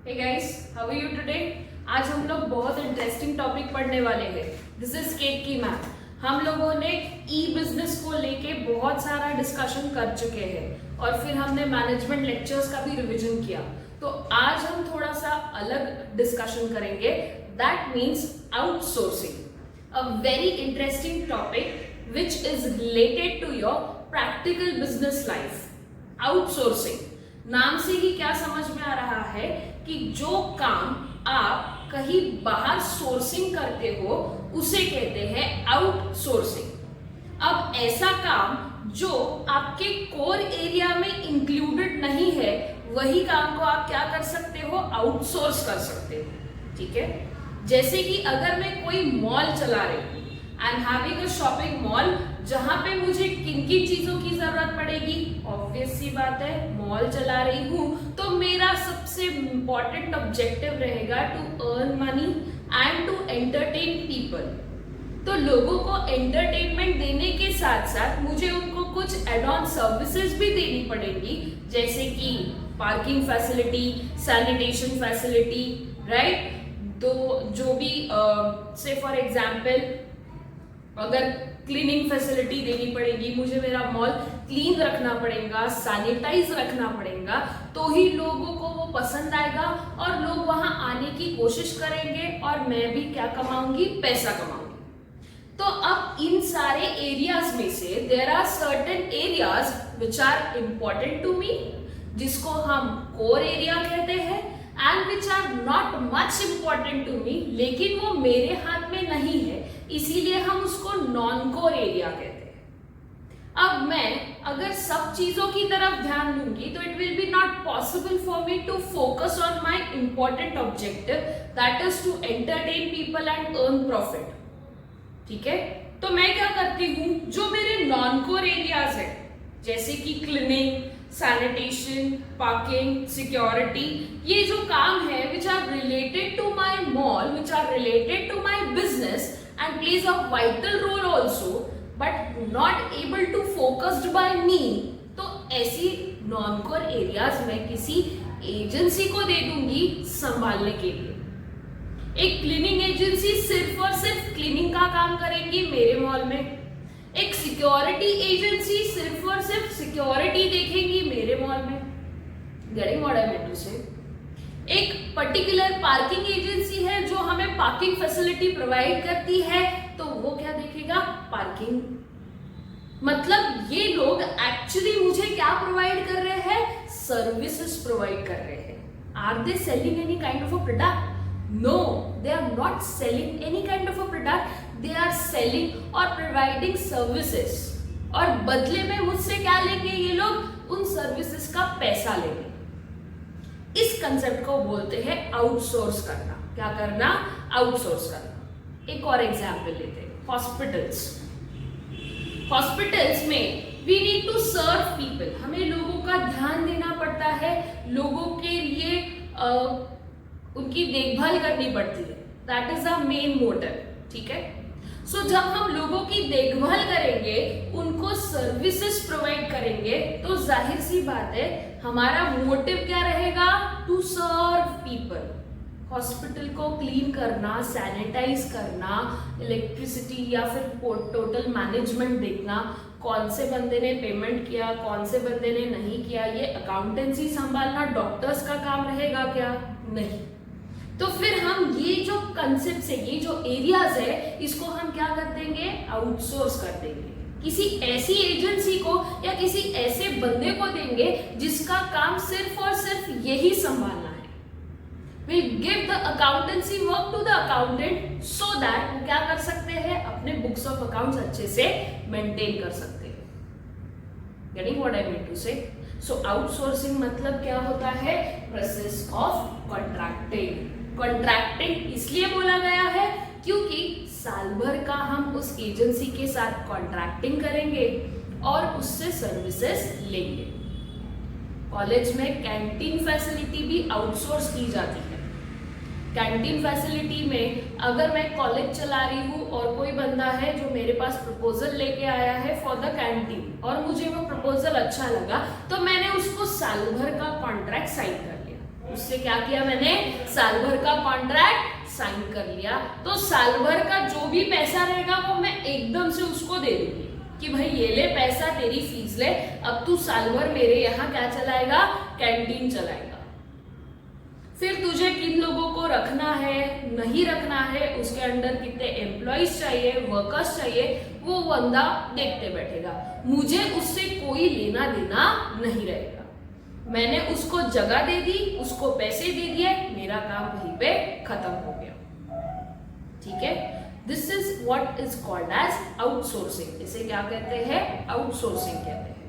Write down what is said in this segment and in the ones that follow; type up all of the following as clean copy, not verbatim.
Hey guys, how are you today? आज हम लोग बहुत इंटरेस्टिंग टॉपिक पढ़ने वाले हैं. दिस इज केक की मैम. हम लोगों ने ई बिजनेस को लेके बहुत सारा डिस्कशन कर चुके हैं और फिर हमने मैनेजमेंट लेक्चर्स का भी रिवीजन किया. तो आज हम थोड़ा सा अलग डिस्कशन करेंगे. That means outsourcing, a very interesting topic which is related to your practical business life. Outsourcing नाम से ही क्या समझ में आ रहा है कि जो काम आप कहीं बाहर सोर्सिंग करते हो उसे कहते हैं आउटसोर्सिंग. अब ऐसा काम जो आपके कोर एरिया में इंक्लूडेड नहीं है वही काम को आप क्या कर सकते हो, आउटसोर्स कर सकते हो. ठीक है, जैसे कि अगर मैं कोई मॉल चला रही हूँ, I am having a shopping mall जहां पे मुझे किन किन चीजों की जरूरत पड़ेगी. ऑब्वियस सी बात है, मॉल चला रही हूं तो मेरा सबसे इंपॉर्टेंट ऑब्जेक्टिव रहेगा to earn money and to entertain people. तो लोगों को एंटरटेनमेंट देने के साथ साथ मुझे उनको कुछ एड ऑन सर्विसेज भी देनी पड़ेगी, जैसे कि parking facility, sanitation facility, right. तो जो भी से फॉर एग्जाम्पल अगर क्लीनिंग फैसिलिटी देनी पड़ेगी, मुझे मेरा मॉल क्लीन रखना पड़ेगा, सैनिटाइज रखना पड़ेगा, तो ही लोगों को वो पसंद आएगा और लोग वहां आने की कोशिश करेंगे और मैं भी क्या कमाऊंगी, पैसा कमाऊंगी. तो अब इन सारे एरियाज में से there are certain areas which are important to me, जिसको हम कोर एरिया कहते हैं, and which are not much important to me, लेकिन वो मेरे हाथ में नहीं है, इसीलिए हम उसको नॉन कोर एरिया कहते हैं. अब मैं अगर सब चीजों की तरफ ध्यान दूंगी तो it will be not possible for me to focus on my important objective, that is to entertain people and earn profit. ठीक है, तो मैं क्या करती हूं, जो मेरे नॉन कोर एरियाज है जैसे कि क्लीनिंग, सैनिटेशन, पार्किंग, सिक्योरिटी, ये जो काम है which are related to my mall, which are related to my business and plays a vital role also but not able to focused by me, तो ऐसी non core areas में किसी agency को दे दूंगी संभालने के लिए. एक क्लीनिंग एजेंसी सिर्फ और सिर्फ क्लीनिंग का काम करेंगी मेरे मॉल में. एक सिक्योरिटी एजेंसी सिर्फ और सिर्फ सिक्योरिटी देखेंगी मेरे मॉल में. Getting what I mean to say. एक पर्टिकुलर पार्किंग एजेंसी है जो हमें पार्किंग फैसिलिटी प्रोवाइड करती है, तो वो क्या देखेगा, पार्किंग. मतलब ये लोग एक्चुअली मुझे क्या प्रोवाइड कर रहे हैं, सर्विसेज प्रोवाइड कर रहे हैं. Are they selling any kind of a product? No, they are not selling any kind of a product, they are selling और प्रोवाइडिंग सर्विसेज. और बदले में मुझसे क्या लेंगे ये लोग, उन सर्विसेज का पैसा लेंगे. इस कंसेप्ट को बोलते हैं आउटसोर्स करना. क्या करना, आउटसोर्स करना. एक और एग्जांपल लेते हैं, हॉस्पिटल्स. हॉस्पिटल्स में we need to serve people, हमें लोगों का ध्यान देना पड़ता है, लोगों के लिए उनकी देखभाल करनी पड़ती है. That is a main motive. ठीक है, सो जब हम लोगों की देखभाल करेंगे, उनको सर्विसेज प्रोवाइड करेंगे, तो जाहिर सी बात है हमारा मोटिव क्या रहेगा, टू सर्व पीपल. हॉस्पिटल को क्लीन करना, सैनिटाइज करना, इलेक्ट्रिसिटी या फिर टोटल मैनेजमेंट देखना, कौन से बंदे ने पेमेंट किया, कौन से बंदे ने नहीं किया, ये अकाउंटेंसी संभालना डॉक्टर्स का काम रहेगा क्या, नहीं. तो फिर हम ये जो कंसेप्ट है, ये जो एरियाज है, इसको हम क्या कर देंगे, आउटसोर्स कर देंगे. किसी ऐसी एजेंसी को या किसी ऐसे बंदे को देंगे जिसका काम सिर्फ और सिर्फ यही संभालना है. We give the accountancy work to the accountant so that वो क्या कर सकते हैं, अपने बुक्स ऑफ अकाउंट्स अच्छे से मेंटेन कर सकते हैं. Getting what I mean to say. So outsourcing मतलब क्या होता है, प्रोसेस ऑफ कॉन्ट्रैक्टिंग. कॉन्ट्रैक्टिंग इसलिए बोला गया है क्योंकि साल भर का हम उस एजेंसी के साथ कॉन्ट्रैक्टिंग करेंगे और उससे सर्विसेज लेंगे. कॉलेज में कैंटीन फैसिलिटी भी आउटसोर्स की जाती है. कैंटीन फैसिलिटी में अगर मैं कॉलेज चला रही हूँ और कोई बंदा है जो मेरे पास प्रपोजल लेके आया है फॉर द कैंटीन और मुझे वो प्रपोजल अच्छा लगा, तो मैंने उसको साल भर का कॉन्ट्रैक्ट साइन कर लिया. उससे क्या किया मैंने, साल भर का कॉन्ट्रैक्ट साइन कर लिया। तो साल भर का जो भी पैसा रहेगा वो मैं एकदम से उसको दे दूंगी कि भाई ये ले पैसा, तेरी फीस ले, अब तू साल भर मेरे यहाँ क्या चलाएगा, कैंटीन चलाएगा। फिर तुझे किन लोगों को रखना है, नहीं रखना है, उसके अंडर कितने एम्प्लॉइज चाहिए, वर्कर्स चाहिए, वो बंदा देखते बैठेगा। मुझे उससे कोई लेना देना नहीं रहेगा। मैंने उसको जगह दे दी, उसको पैसे दे दिए, मेरा काम वहीं पे खत्म हो गया। ठीक है, this is what is called as outsourcing. इसे क्या कहते हैं, आउटसोर्सिंग कहते हैं।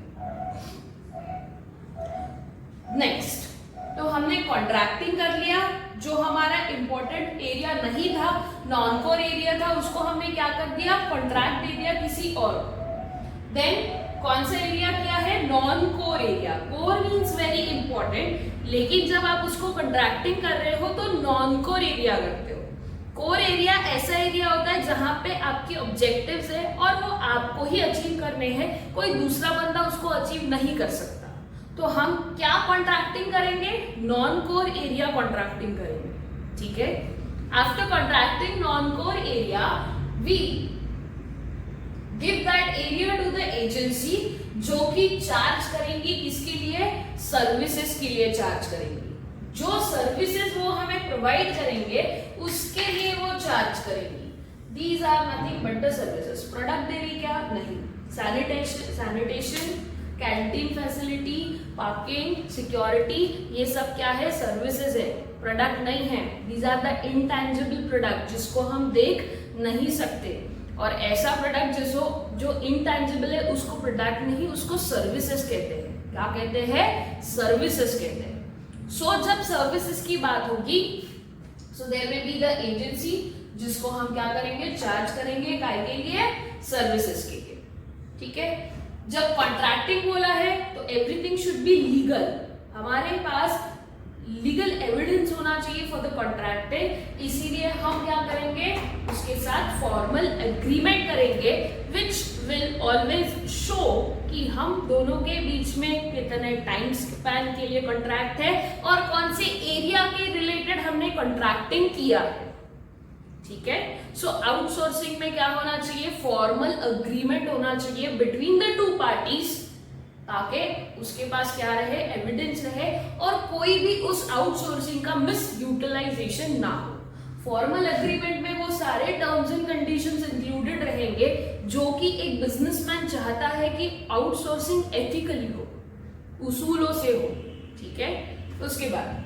नेक्स्ट, तो हमने कॉन्ट्रैक्टिंग कर लिया, जो हमारा इंपॉर्टेंट एरिया नहीं था, नॉन कोर एरिया था, उसको हमने क्या कर दिया, कॉन्ट्रैक्ट दे दिया किसी और। देन कौन सा एरिया किया है, non core area. Core means very important, लेकिन जब आप उसको कॉन्ट्रैक्टिंग कर रहे हो तो नॉन कोर एरिया करते हो। कोर एरिया ऐसा एरिया होता है जहां पे आपके ऑब्जेक्टिव्स है और वो आपको ही अचीव करने हैं, कोई दूसरा बंदा उसको अचीव नहीं कर सकता। तो हम क्या कॉन्ट्रैक्टिंग करेंगे, नॉन कोर एरिया कॉन्ट्रैक्टिंग करेंगे। ठीक है, after contracting non core area we give that area to the agency, जो कि चार्ज करेंगी किसके लिए, सर्विसेज के लिए चार्ज करेंगी। जो सर्विसेज वो हमें प्रोवाइड करेंगे उसके लिए वो चार्ज करेंगी। These are nothing but the services. Product दे रही क्या, नहीं। Sanitation, canteen facility, parking, security, ये सब क्या है, सर्विसेज है, प्रोडक्ट नहीं है। These are the intangible product, जिसको हम देख नहीं सकते। और ऐसा प्रोडक्ट जो इंटेंजिबल है उसको प्रोडक्ट नहीं, उसको सर्विसेज कहते हैं। क्या कहते हैं, सर्विसेज कहते हैं। सो जब सर्विसेज की बात होगी, so there will be the agency, जिसको हम क्या करेंगे, चार्ज करेंगे, काय के लिए, सर्विसेज के लिए। ठीक है, जब कॉन्ट्रैक्टिंग बोला है तो एवरीथिंग शुड बी लीगल। हमारे पास लीगल एविडेंस होना चाहिए फॉर द कॉन्ट्रैक्टिंग, इसीलिए हम क्या करेंगे, उसके साथ फॉर्मल एग्रीमेंट करेंगे विच विल ऑलवेज शो कि हम दोनों के बीच में कितने टाइम स्पैन के लिए कॉन्ट्रैक्ट है और कौन से एरिया के रिलेटेड हमने कॉन्ट्रैक्टिंग किया है। ठीक है, सो आउटसोर्सिंग में क्या होना चाहिए, फॉर्मल एग्रीमेंट होना चाहिए बिटवीन द टू पार्टीज, ताकि उसके पास क्या रहे, एविडेंस रहे और कोई भी उस आउटसोर्सिंग का मिस यूटिलाइजेशन ना हो। फॉर्मल एग्रीमेंट में वो सारे टर्म्स एंड कंडीशंस इंक्लूडेड रहेंगे जो कि एक बिजनेसमैन चाहता है कि आउटसोर्सिंग एथिकली हो, उसूलों से हो। ठीक है, उसके बाद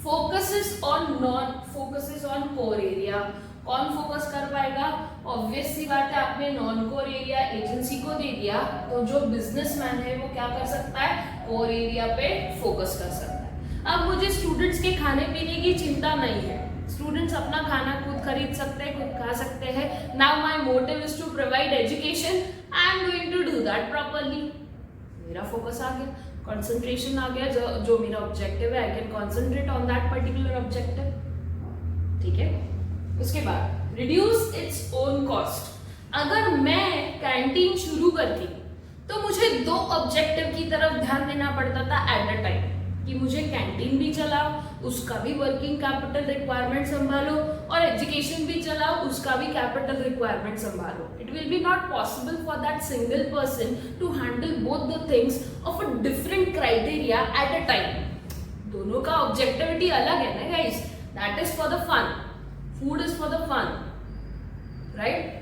फोकसेस ऑन कोर एरिया। कौन फोकस कर पाएगा, ऑब्वियस सी बात है, आपने नॉन कोर एरिया एजेंसी को दे दिया, तो जो बिजनेसमैन है वो क्या कर सकता है, कोर एरिया पे फोकस कर सकता है। अब मुझे स्टूडेंट्स के खाने पीने की चिंता नहीं है, स्टूडेंट्स अपना खाना खुद खरीद सकते हैं, खुद खा सकते हैं। Now my motive is to provide education, I am going to do that properly. मेरा फोकस आ गया, कंसंट्रेशन आ गया, जो मेरा ऑब्जेक्टिव है, I can concentrate on that particular objective. ठीक है, उसके बाद रिड्यूस इट्स ओन कॉस्ट। अगर मैं कैंटीन शुरू करती तो मुझे दो ऑब्जेक्टिव की तरफ ध्यान देना पड़ता था एट अ टाइम, कि मुझे कैंटीन भी चलाओ, उसका भी वर्किंग कैपिटल रिक्वायरमेंट संभालो, और एजुकेशन भी चलाओ, उसका भी कैपिटल रिक्वायरमेंट संभालो। It will be not possible for that single person to handle both the things of a different criteria at a time. दोनों का ऑब्जेक्टिविटी अलग है ना guys, that is for the fun, food is for the fun, right.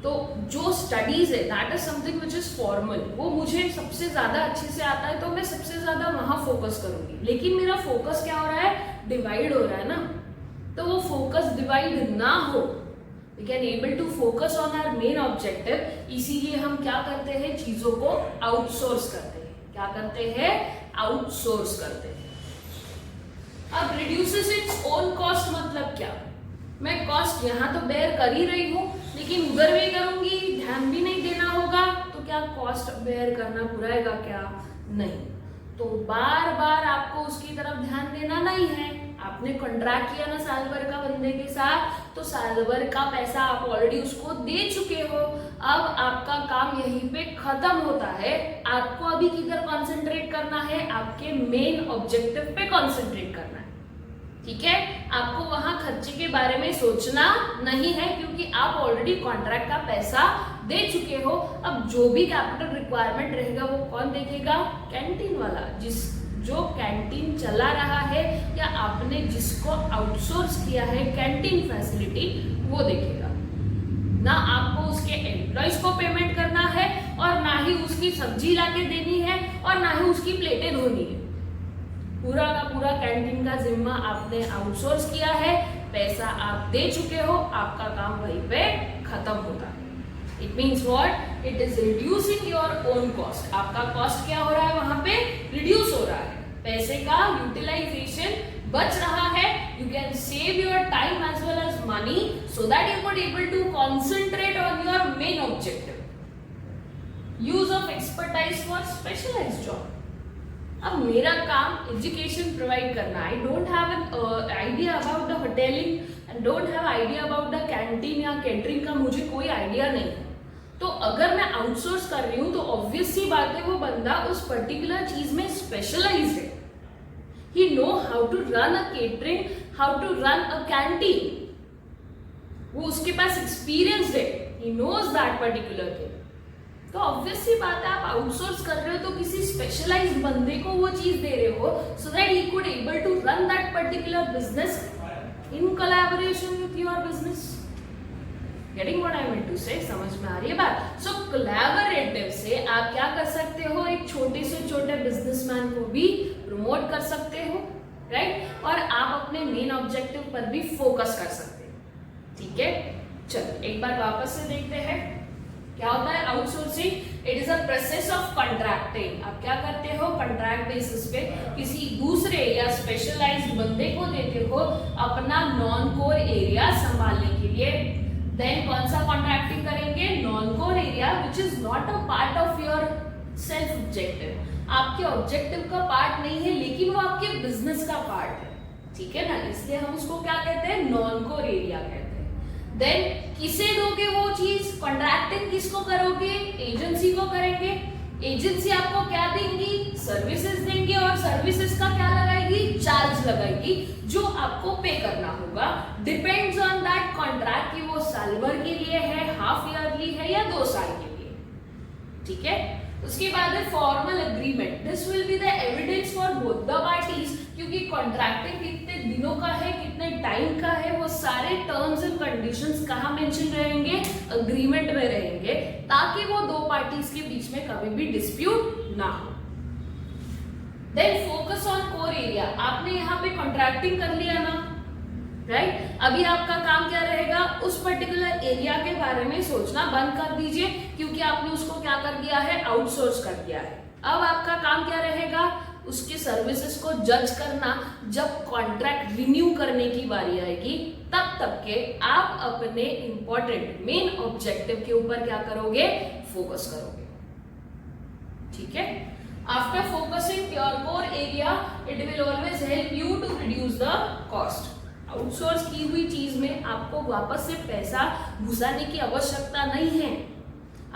तो जो studies है that is something which is formal, वो मुझे सबसे ज्यादा अच्छे से आता है, तो मैं सबसे ज्यादा वहां फोकस करूंगी। लेकिन मेरा फोकस क्या हो रहा है, डिवाइड हो रहा है ना, तो वो फोकस डिवाइड ना हो, we can able to focus on our main objective. इसीलिए हम क्या करते हैं, चीजों को आउटसोर्स करते हैं। क्या करते हैं, आउटसोर्स करते हैं। अब रिड्यूसेस इट्स ओन कॉस्ट मतलब क्या, मैं कॉस्ट यहाँ तो बेयर कर ही रही हूँ, लेकिन उधर भी करूंगी, ध्यान भी नहीं देना होगा, तो क्या कॉस्ट बेयर करना बुराएगा क्या, नहीं। तो बार बार आपको उसकी तरफ ध्यान देना नहीं है, आपने कॉन्ट्रैक्ट किया ना साल भर का बंदे के साथ, तो साल भर का पैसा आप ऑलरेडी उसको दे चुके हो। अब आपका काम यहीं पे खत्म होता है। आपको अभी किधर कॉन्सेंट्रेट करना है, आपके मेन ऑब्जेक्टिव पे कॉन्सेंट्रेट करना है। ठीक है, आपको वहां खर्चे के बारे में सोचना नहीं है, क्योंकि आप ऑलरेडी कॉन्ट्रैक्ट का पैसा दे चुके हो। अब जो भी कैपिटल रिक्वायरमेंट रहेगा वो कौन देखेगा? कैंटीन वाला, जो कैंटीन चला रहा है या आपने जिसको आउटसोर्स किया है कैंटीन फैसिलिटी, वो देखेगा। ना आपको उसके एम्प्लॉयज को पेमेंट करना है, और ना ही उसकी सब्जी लाके देनी है, और ना ही उसकी प्लेटें धोनी है। पूरा का पूरा कैंटीन का जिम्मा आपने आउटसोर्स किया है, पैसा आप दे चुके हो, आपका काम वहीं पे खत्म होता है। It means what? It is reducing your own cost. आपका कॉस्ट क्या हो रहा है? वहां पे रिड्यूस हो रहा है, पैसे का यूटिलाइजेशन बच रहा है। You can save your time as well as money, so that you could able to concentrate on your main objective. Use of expertise for specialised job. अब मेरा काम एजुकेशन प्रोवाइड करना। I don't have an idea about the hoteling and don't have idea about the canteen या catering का मुझे कोई idea नहीं है। तो अगर मैं आउटसोर्स कर रही हूँ तो ऑब्वियस सी बात है वो बंदा उस पर्टिकुलर चीज में स्पेशलाइज्ड है। He know how to run a catering, how to run a canteen. वो उसके पास एक्सपीरियंस है, he knows that particular thing. तो ऑब्वियस सी बात है आप आउटसोर्स कर रहे हो तो किसी स्पेशलाइज्ड बंदे को वो चीज दे रहे हो, so that he could able to run that particular business in collaboration with your business. Getting what I mean to say? समझ में आ रही है बात? सो कोलैबोरेटिव से आप क्या कर सकते हो? एक छोटे से छोटे बिजनेसमैन को भी प्रमोट कर सकते हो, राइट? और आप अपने मेन ऑब्जेक्टिव पर भी फोकस कर सकते हो। ठीक है, चलो एक बार वापस से देखते हैं क्या होता है outsourcing. It is a process of contracting. आप क्या करते हो? कॉन्ट्रैक्ट बेसिस पे किसी दूसरे या स्पेशलाइज्ड बंदे को देते हो अपना नॉन कोर एरिया संभालने के लिए। देन कौन सा कॉन्ट्रैक्टिंग करेंगे? Non core area which is not a part of your self objective. आपके ऑब्जेक्टिव का पार्ट नहीं है, लेकिन वो आपके बिजनेस का पार्ट है। ठीक है ना, इसलिए हम उसको क्या कहते हैं? नॉन कोर एरिया कहते हैं। देन किसे दोगे वो चीज? कॉन्ट्रैक्टिंग किसको करोगे? एजेंसी को करेंगे। एजेंसी आपको क्या देंगी? सर्विसेज देंगे, और सर्विसेज का क्या लगाएगी? चार्ज लगाएगी, जो आपको पे करना होगा। डिपेंड्स ऑन दैट कॉन्ट्रैक्ट कि वो साल भर के लिए है, हाफ ईयरली है, या 2 साल के लिए। ठीक है, उसके बाद है formal agreement. This will be the evidence for both the parties, क्योंकि कॉन्ट्रैक्टिंग कितने दिनों का है, कितने टाइम का है, वो सारे टर्म्स एंड कंडीशंस कहाँ मेंशन रहेंगे? अग्रीमेंट में रहेंगे, ताकि वो 2 पार्टीज के बीच में कभी भी डिस्प्यूट ना हो। Then focus on core area. आपने यहाँ पे कॉन्ट्रैक्टिंग कर लिया ना, राइट? अभी आपका काम क्या रहेगा? उस पर्टिकुलर एरिया के बारे में सोचना बंद कर दीजिए, क्योंकि आपने उसको क्या कर दिया है? आउटसोर्स कर दिया है। अब आपका काम क्या रहेगा? उसके सर्विसेज को जज करना। जब कॉन्ट्रैक्ट रिन्यू करने की बारी आएगी, तब तक के आप अपने इंपॉर्टेंट मेन ऑब्जेक्टिव के ऊपर क्या करोगे? फोकस करोगे। ठीक है, after focusing your core area, it will always help you to reduce the cost. Outsource की हुई चीज में आपको वापस से पैसा घुसाने की आवश्यकता नहीं है।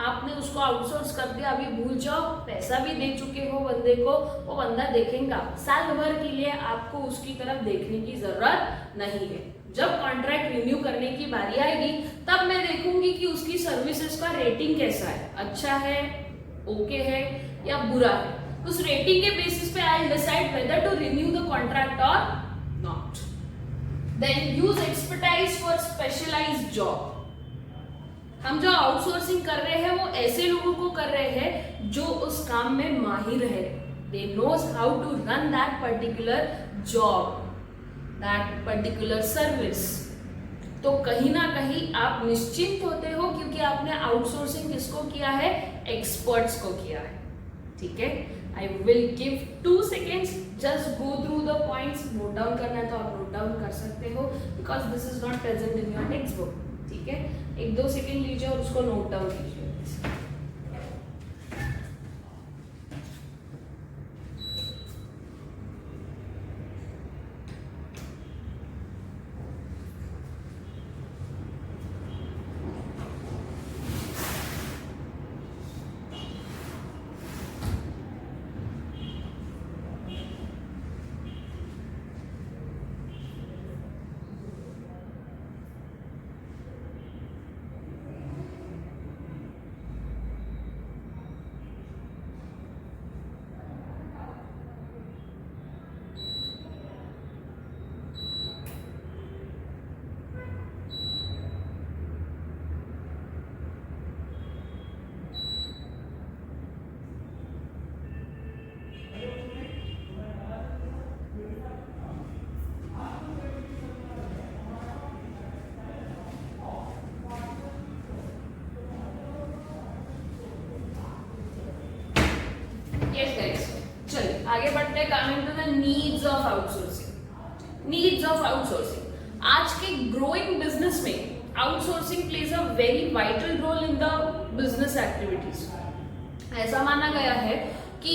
आपने उसको आउटसोर्स कर दिया, अभी भूल जाओ, पैसा भी दे चुके हो बंदे को, वो बंदा देखेगा। साल भर के लिए आपको उसकी तरफ देखने की जरूरत नहीं है। जब कॉन्ट्रैक्ट रिन्यू करने की बारी आएगी, तब मैं देखूंगी कि उसकी सर्विसेज का रेटिंग कैसा है, अच्छा है, ओके है, या बुरा है। उस रेटिंग के बेसिस पे I decide whether to renew the contract और not. Then use expertise for specialised job. हम जो आउटसोर्सिंग कर रहे हैं वो ऐसे लोगों को कर रहे हैं जो उस काम में माहिर है। They knows how to run that particular job, that particular service. तो कहीं ना कहीं आप निश्चिंत होते हो, क्योंकि आपने आउटसोर्सिंग किसको किया है? एक्सपर्ट्स को किया है। ठीक है, I will give 2 seconds, just go through the points. Note down करना है तो आप नोट डाउन कर सकते हो, because this is not present in your text book. ठीक है, 1-2 सेकेंड लीजिए और उसको नोट डाउन कीजिए। Needs of outsourcing. Needs of outsourcing, आज के ग्रोइंग बिजनेस में outsourcing plays a very vital role in the business activities. ऐसा माना गया है कि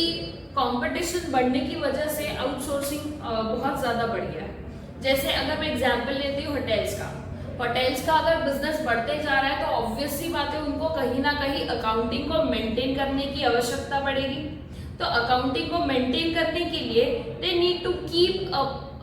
कंपटीशन बढ़ने की वजह से आउटसोर्सिंग बहुत ज्यादा बढ़ गया है। जैसे अगर मैं एग्जांपल लेती हूँ होटल्स का अगर बिजनेस बढ़ते जा रहा है तो ऑब्वियस सी बात है उनको कहीं ना कहीं अकाउंटिंग को मेंटेन करने की आवश्यकता पड़ेगी। तो अकाउंटिंग को मेंटेन करने के लिए they need to keep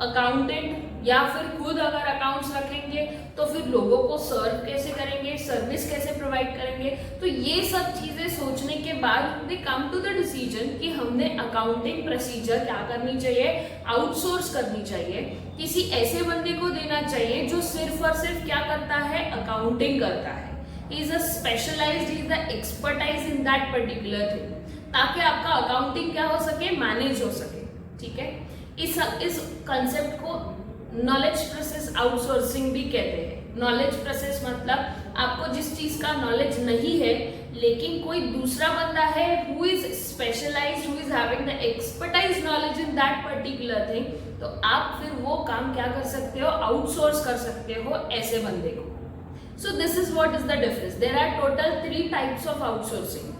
accountant, या फिर खुद अगर अकाउंट्स रखेंगे तो फिर लोगों को सर्व कैसे करेंगे, सर्विस कैसे प्रोवाइड करेंगे। तो ये सब चीजें सोचने के बाद दे कम टू द डिसीजन कि हमने अकाउंटिंग प्रोसीजर क्या करनी चाहिए, आउटसोर्स करनी चाहिए, किसी ऐसे बंदे को देना चाहिए जो सिर्फ और सिर्फ क्या करता है, अकाउंटिंग करता है। He is a specialized, he is the expertise in that particular thing, ताकि आपका अकाउंटिंग क्या हो सके, मैनेज हो सके। ठीक है, इस कंसेप्ट को नॉलेज प्रोसेस आउटसोर्सिंग भी कहते हैं। नॉलेज प्रोसेस मतलब आपको जिस चीज का नॉलेज नहीं है लेकिन कोई दूसरा बंदा है who is specialized, who is having the expertise knowledge in that particular thing, तो आप फिर वो काम क्या कर सकते हो, आउटसोर्स कर सकते हो ऐसे बंदे को। So this is what is the difference. There are total 3 types of outsourcing: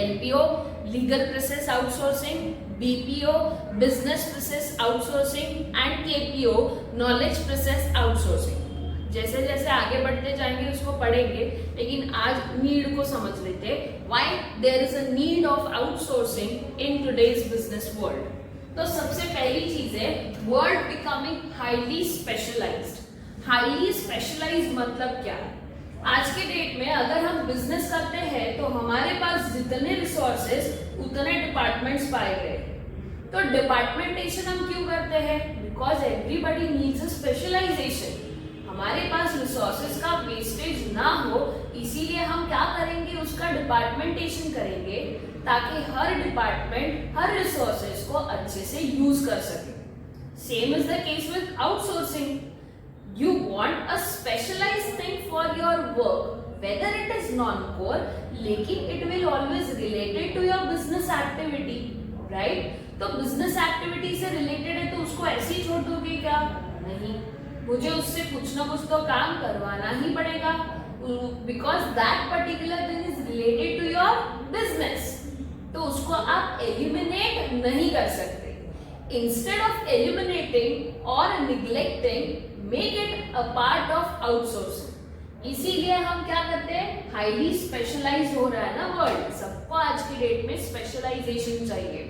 LPO legal process outsourcing, BPO business process outsourcing and KPO knowledge process outsourcing. जैसे जैसे आगे बढ़ते जाएंगे उसको पढ़ेंगे, लेकिन आज नीड को समझ लेते हैं। Why there is a need of outsourcing in today's business world. तो सबसे पहली चीज है world becoming highly specialized. Highly specialized मतलब क्या है? आज के डेट में अगर हम बिजनेस करते हैं तो हमारे पास जितने रिसोर्सेज उतने डिपार्टमेंट्स पाए गए। तो डिपार्टमेंटेशन हम क्यों करते हैं? Because everybody needs a specialization. हमारे पास रिसोर्सेज का वेस्टेज ना हो, इसीलिए हम क्या करेंगे, उसका डिपार्टमेंटेशन करेंगे ताकि हर डिपार्टमेंट हर रिसोर्सेज को अच्छे से यूज कर सके। Same is the case with outsourcing. You want a specialized thing for your work, whether it is non-core, लेकिन it will always related to your business activity, right? तो business activity से related है तो उसको ऐसे ही छोड़ दोगे क्या? नहीं, मुझे उससे कुछ ना कुछ तो काम करवाना ही पड़ेगा, because that particular thing is related to your business. तो उसको आप eliminate नहीं कर सकते। Instead of eliminating or neglecting, make it a part of outsourcing. इसीलिए हम क्या करते हैं, हाईली स्पेशलाइज्ड हो रहा है ना वर्ल्ड, सबको आज की डेट में स्पेशलाइजेशन चाहिए।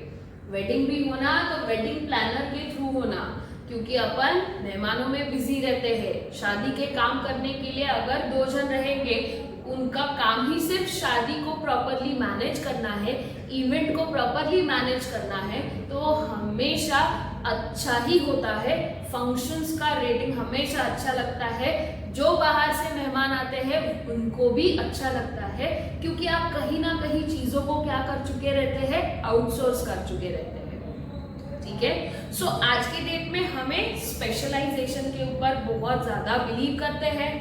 वेडिंग भी होना तो वेडिंग प्लानर के थ्रू होना, क्योंकि अपन मेहमानों में बिजी रहते हैं। शादी के काम करने के लिए अगर 2 जन रहेंगे, उनका काम ही सिर्फ शादी को प्रॉपरली मैनेज करना है, इवेंट को प्रॉपरली मैनेज करना है, तो हमेशा अच्छा ही होता है। फंक्शंस का रेटिंग हमेशा अच्छा लगता है, जो बाहर से मेहमान आते हैं उनको भी अच्छा लगता है, क्योंकि आप कहीं ना कहीं चीजों को क्या कर चुके रहते हैं, आउटसोर्स कर चुके रहते हैं। ठीक है, सो आज के डेट में हमें स्पेशलाइजेशन के ऊपर बहुत ज्यादा बिलीव करते हैं,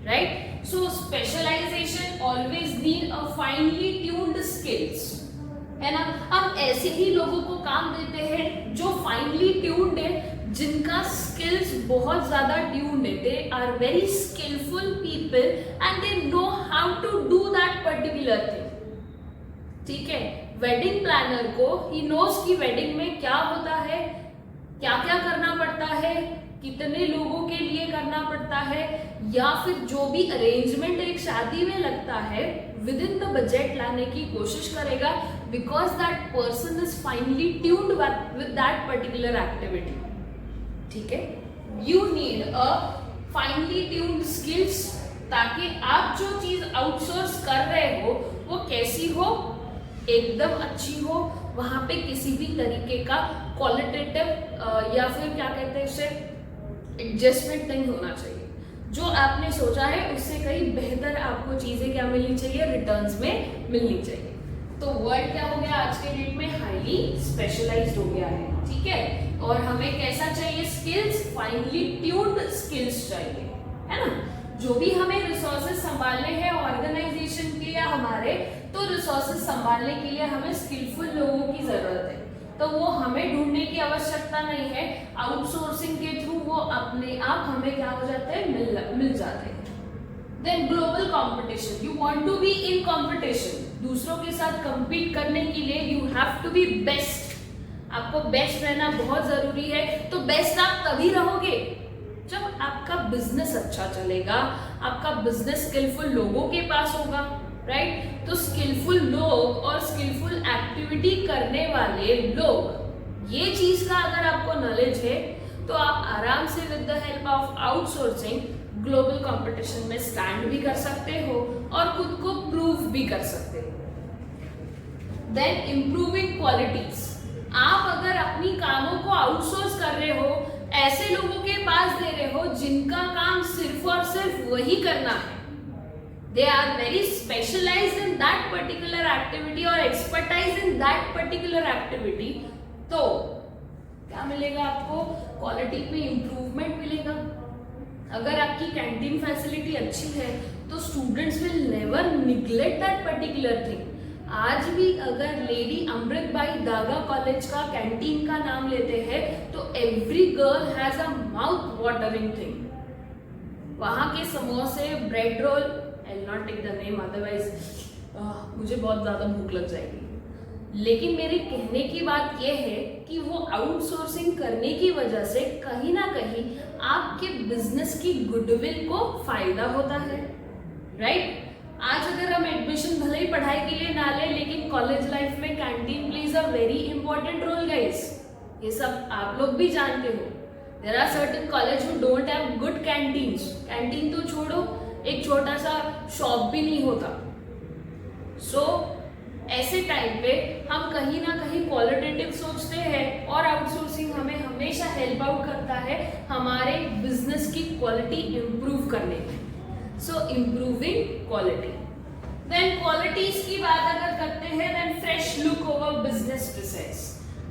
right? So specialization always need a finely tuned skills, है ना? हम ऐसे ही लोगों को काम देते हैं जो फाइनली ट्यून्ड है, जिनका स्किल्स बहुत ज्यादा ट्यून्ड है। They are very skillful people and they know how to do that particular thing. ठीक है, वेडिंग प्लानर को ही नोस की वेडिंग में क्या होता है, क्या क्या करना पड़ता है, कितने लोगों के लिए करना पड़ता है, या फिर जो भी अरेंजमेंट एक शादी में लगता है विद इन द बजट लाने की कोशिश करेगा, because that person is finally tuned with that particular activity. ठीक है, you need a finely tuned skills, ताकि आप जो चीज आउटसोर्स कर रहे हो वो कैसी हो, एकदम अच्छी हो, वहां पे किसी भी तरीके का क्वालिटेटिव या फिर क्या कहते हैं उसे एडजस्टमेंट नहीं होना चाहिए। जो आपने सोचा है उससे कहीं बेहतर आपको चीजें क्या मिलनी चाहिए, रिटर्न्स में मिलनी चाहिए। तो वर्ड क्या हो गया आज के डेट में, हाईली स्पेशलाइज्ड हो गया है। ठीक है, और हमें कैसा चाहिए, स्किल्स, फाइनली ट्यून्ड स्किल्स चाहिए, है ना? जो भी हमें रिसोर्सेज संभालने हैं ऑर्गेनाइजेशन के लिए हमारे, तो रिसोर्सेज संभालने के लिए हमें स्किलफुल लोगों की जरूरत है। तो वो हमें ढूंढने की आवश्यकता नहीं है, आउटसोर्सिंग के थ्रू वो अपने आप हमें क्या हो जाते हैं, मिल जाते हैं। Then global competition, you want to be in competition, दूसरों के साथ compete करने के लिए you have to be best, आपको बेस्ट रहना बहुत जरूरी है। तो बेस्ट आप तभी रहोगे जब आपका बिजनेस अच्छा चलेगा, आपका बिजनेस स्किलफुल लोगों के पास होगा, राइट। तो स्किलफुल लोग और स्किलफुल एक्टिविटी करने वाले लोग, ये चीज का अगर आपको नॉलेज है तो आप आराम से with the help of outsourcing global competition में स्टैंड भी कर सकते हो और खुद को प्रूव भी कर सकते हो। देन इंप्रूविंग क्वालिटीज, आप अगर अपनी कामों को आउटसोर्स कर रहे हो, ऐसे लोगों के पास दे रहे हो जिनका काम सिर्फ और सिर्फ वही करना है, they are very specialized in that particular activity or expertise in that particular activity, तो क्या मिलेगा आपको, क्वालिटी में इंप्रूवमेंट मिलेगा। अगर आपकी कैंटीन फैसिलिटी अच्छी है तो students will never neglect that particular thing. आज भी अगर लेडी अमृत बाई दागा कॉलेज का कैंटीन का नाम लेते हैं तो every girl has a mouth watering thing. वहां के समोसे, bread roll, I will not take the name otherwise मुझे बहुत ज्यादा भूख लग जाएगी। लेकिन मेरे कहने की बात यह है कि वो आउटसोर्सिंग करने की वजह से कहीं ना कहीं आपके बिजनेस की गुडविल को फायदा होता है, राइट। आज अगर हम एडमिशन भले ही पढ़ाई के लिए ना लें, लेकिन कॉलेज लाइफ में canteen plays a very important role guys, ये सब आप लोग भी जानते हो। There are certain college who don't have good canteens, canteen तो छोड़ो, एक छोटा सा शॉप भी नहीं होता। सो ऐसे टाइम पे हम कहीं ना कहीं क्वालिटेटिव सोचते हैं और आउटसोर्सिंग हमें हमेशा हेल्प आउट करता है हमारे बिजनेस की क्वालिटी इंप्रूव करने में। So improving quality. Then qualities की बात अगर करते हैं, then fresh look over business process.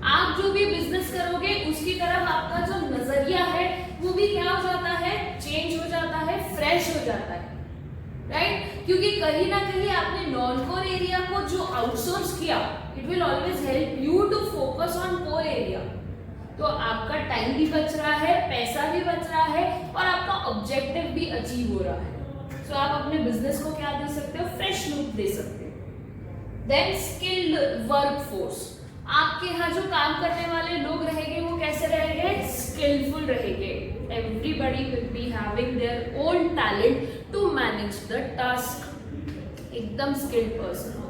आप जो भी बिजनेस करोगे उसकी तरफ आपका जो नजरिया है वो भी क्या हो जाता है, चेंज हो जाता है, फ्रेश हो जाता है, राइट। क्योंकि कहीं ना कहीं आपने नॉन कोर एरिया को जो आउटसोर्स किया, it will always help you to focus on core area. तो आपका टाइम भी बच रहा है, पैसा भी बच रहा है और आपका ऑब्जेक्टिव भी अचीव हो रहा है। सो आप अपने बिजनेस को क्या दे सकते हो, फ्रेश लुक दे सकते हो। देन स्किल्ड वर्कफोर्स, आपके यहाँ जो काम करने वाले लोग रहेंगे वो कैसे रहेंगे, स्किलफुल रहेंगे। Everybody will be having their own talent to manage the task, एकदम स्किल्ड पर्सन।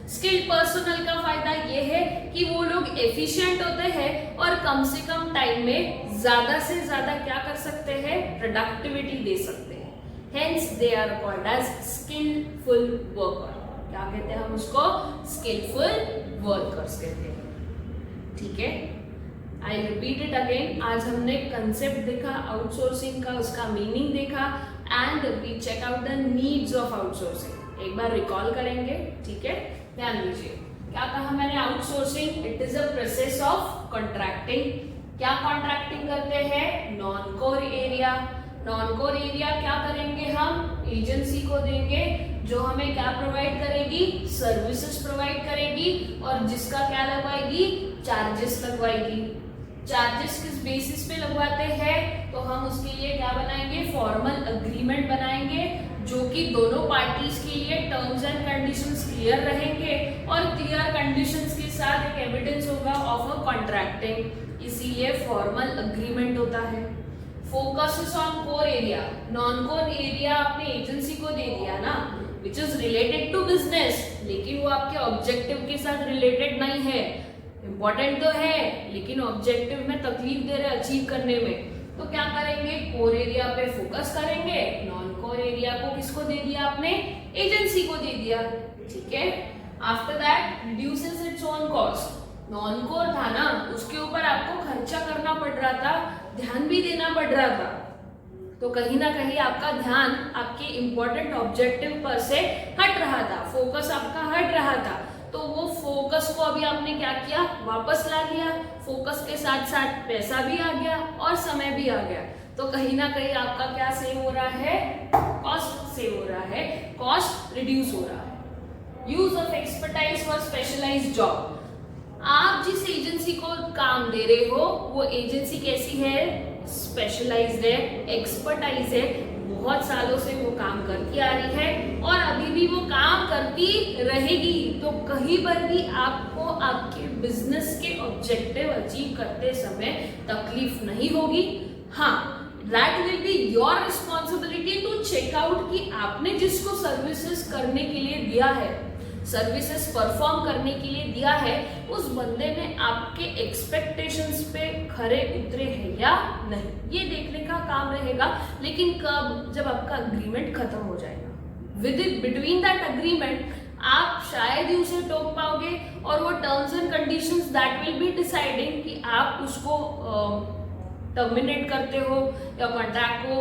स्किल्ड पर्सनल का फायदा ये है कि वो लोग एफिशिएंट होते हैं और कम से कम टाइम में ज्यादा से ज्यादा क्या कर सकते हैं, प्रोडक्टिविटी दे सकते हैं। Hence they are called as skillful worker. क्या कहते हैं हम उसको, स्किलफुल वर्कर्स कहते हैं, ठीक है। I repeat it again. आज हमने कंसेप्ट देखा आउटसोर्सिंग का, उसका मीनिंग देखा and we check out the needs of outsourcing. एक बार रिकॉल करेंगे, ठीक है। ध्यान दीजिए, क्या कहा मैंने, outsourcing it is a process of contracting. क्या कॉन्ट्रैक्टिंग करते हैं, non core area. Non core area क्या करेंगे हम, एजेंसी को देंगे जो हमें क्या प्रोवाइड करेगी, सर्विसेज प्रोवाइड करेगी और जिसका क्या लगवाएगी, चार्जेस लगवाएगी। चार्जेस किस बेसिस पे लगवाते हैं, तो हम उसके लिए क्या बनाएंगे, फॉर्मल अग्रीमेंट बनाएंगे जो कि दोनों पार्टीज के लिए टर्म्स एंड कंडीशंस क्लियर रहेंगे और क्लियर कंडीशंस के साथ एक एविडेंस होगा ऑफ अ कॉन्ट्रैक्टिंग, इसीलिए फॉर्मल अग्रीमेंट होता है। Focus on core area, non core area आपने एजेंसी को दे दिया ना, which is related to business, लेकिन वो आपके ऑब्जेक्टिव के साथ रिलेटेड नहीं है। इंपॉर्टेंट तो है लेकिन ऑब्जेक्टिव में तकलीफ दे रहे अचीव करने में, तो क्या करेंगे, कोर एरिया पे फोकस करेंगे। नॉन कोर एरिया को किसको दे दिया आपने, एजेंसी को दे दिया, ठीक है। After that reduces its own cost. Non core था ना, उसके ऊपर आपको खर्चा करना पड़ रहा था, ध्यान भी देना पड़ रहा था, तो कहीं ना कहीं आपका ध्यान आपके इंपॉर्टेंट ऑब्जेक्टिव पर से हट रहा था, फोकस आपका हट रहा था। तो वो फोकस को अभी आपने क्या किया, वापस ला लिया। फोकस के साथ साथ पैसा भी आ गया और समय भी आ गया, तो कहीं ना कहीं आपका क्या सेव हो रहा है, कॉस्ट सेव हो रहा है, कॉस्ट रिड्यूस हो रहा है। Use of expertise for specialised job, आप जिस एजेंसी को काम दे रहे हो वो एजेंसी कैसी है, स्पेशलाइज्ड है, एक्सपर्टाइज है, बहुत सालों से वो काम करती आ रही है और अभी भी वो काम करती रहेगी। तो कहीं पर भी आपको आपके बिजनेस के ऑब्जेक्टिव अचीव करते समय तकलीफ नहीं होगी। हाँ, that will be your responsibility to check out कि आपने जिसको सर्विसेज करने के लिए दिया है, सर्विसेज परफॉर्म करने के लिए दिया है, उस बंदे ने आपके एक्सपेक्टेशंस पे खरे उतरे हैं या नहीं, ये देखने का काम रहेगा। लेकिन कब, जब आपका अग्रीमेंट खत्म हो जाएगा, with in between that agreement आप शायद ही उसे टोक पाओगे और वो terms and conditions that will B deciding कि आप उसको टर्मिनेट करते हो या कॉन्ट्रैक्ट को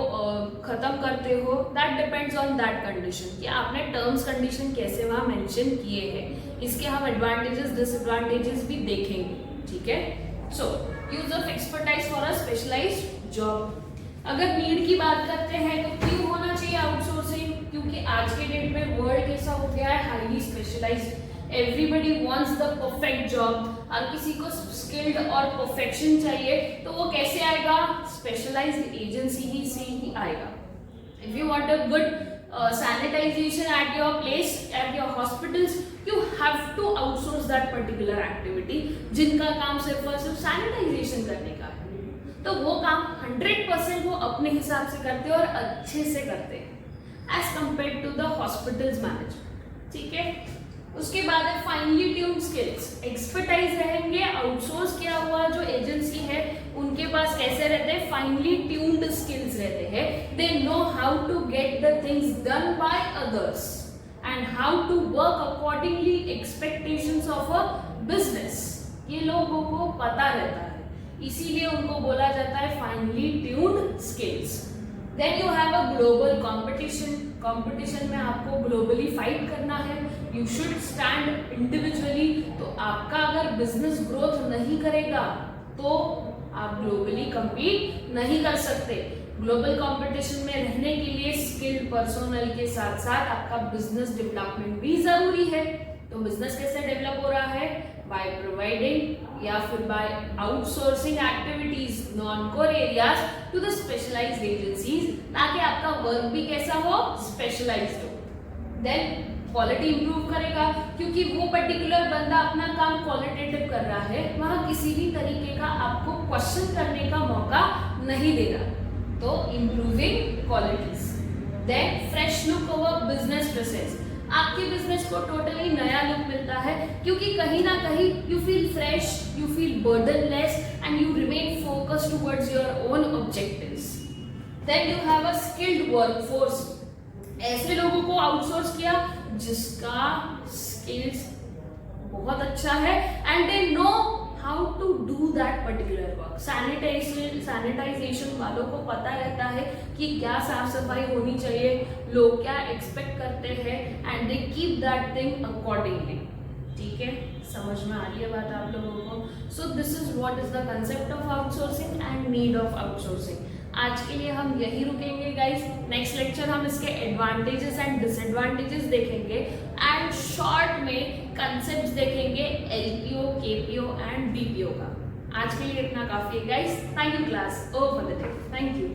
खत्म करते हो। That depends on that condition कि आपने टर्म्स कंडीशन कैसे वहाँ मेंशन किए हैं। इसके हम एडवांटेजेस डिसएडवांटेजेस भी देखेंगे, ठीक है। So use of expertise for a specialised job. अगर नीड की बात करते हैं तो क्यों होना चाहिए आउटसोर्सिंग, क्योंकि आज के डेट में वर्ल्ड कैसा हो गया है, highly specialised. Everybody wants the perfect job. हर किसी को स्किल्ड और परफेक्शन चाहिए, तो वो कैसे आएगा, स्पेशलाइज्ड एजेंसी ही से ही आएगा। If you want a good sanitization at your place, at your hospitals, you have to outsource that particular activity, जिनका काम सिर्फ और सिर्फ सैनिटाइजेशन करने का है। तो वो काम 100% वो अपने हिसाब से करते हैं और अच्छे से करते हैं as compare to the hospitals management, ठीक है। उसके बाद है फाइनली ट्यून्ड स्किल्स। एक्सपर्टाइज रहेंगे, आउटसोर्स किया हुआ जो एजेंसी है उनके पास कैसे रहते हैं, फाइनली ट्यून्ड स्किल्स रहते हैं। They know how to get the things done by others and how to work accordingly expectations of a business. ये लोगों को पता रहता है, इसीलिए उनको बोला जाता है finally tuned skills. Then you have a global competition. Competition में आपको ग्लोबली फाइट करना है, यू शुड स्टैंड इंडिविजुअली। तो आपका अगर बिजनेस ग्रोथ नहीं करेगा तो आप ग्लोबली compete नहीं कर सकते। ग्लोबल कंपटीशन में रहने के लिए स्किल्ड पर्सोनल के साथ साथ आपका बिजनेस डेवलपमेंट भी जरूरी है। तो बिजनेस कैसे डेवलप हो रहा है, बाय प्रोवाइडिंग या फिर by outsourcing activities non core areas to the specialised agencies, ताकि आपका वर्क भी कैसा हो, स्पेशलाइज्ड हो। देन क्वालिटी इंप्रूव करेगा, क्योंकि वो पर्टिकुलर बंदा अपना काम क्वालिटेटिव कर रहा है, वहां किसी भी तरीके का आपको क्वेश्चन करने का मौका नहीं देगा। तो improving qualities. Then fresh look over business process. आपके बिजनेस को टोटली नया लुक मिलता है, क्योंकि कहीं ना कहीं you feel fresh, you feel burdenless and you remain focused towards your own objectives. Then you have a skilled workforce. ऐसे लोगों को आउटसोर्स किया जिसका स्किल्स बहुत अच्छा है and they know how to do that particular work. Sanitisation वालों को पता रहता है कि क्या साफ सफाई होनी चाहिए, लोग क्या एक्सपेक्ट करते हैं and they keep that thing accordingly, ठीक है। समझ में आ रही है बात आप लोगों को। So this is what is the concept of outsourcing and need of outsourcing. आज के लिए हम यही रुकेंगे गाइस। नेक्स्ट लेक्चर हम इसके एडवांटेजेस एंड डिसएडवांटेजेस देखेंगे एंड शॉर्ट में कंसेप्ट्स देखेंगे एलपीओ, केपीओ एंड बीपीओ का। आज के लिए इतना काफी है guys. Thank you class, over for the day, thank you.